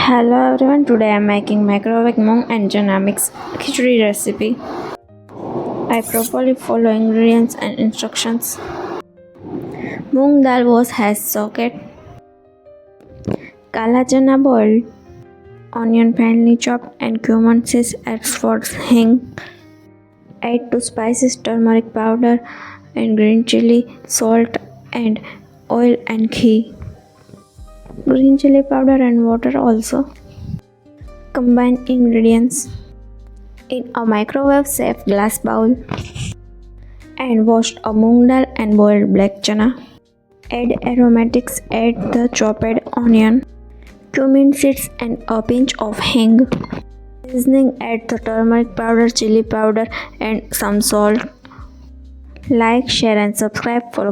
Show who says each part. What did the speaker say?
Speaker 1: Hello everyone, today I am making microwave mung and chana mix khichdi recipe. I properly follow ingredients and instructions. Moong dal was has soaked, kala chana boiled, onion finely chopped and cumin seeds add for hing. Add 2 spices, turmeric powder and green chili, salt and oil and ghee. Green chili powder and water also. Combine ingredients in a microwave safe glass bowl and wash a moong dal and boiled black chana. Add aromatics, add the chopped onion, cumin seeds and a pinch of hing. Seasoning, add the turmeric powder, chili powder and some salt. Like, share and subscribe for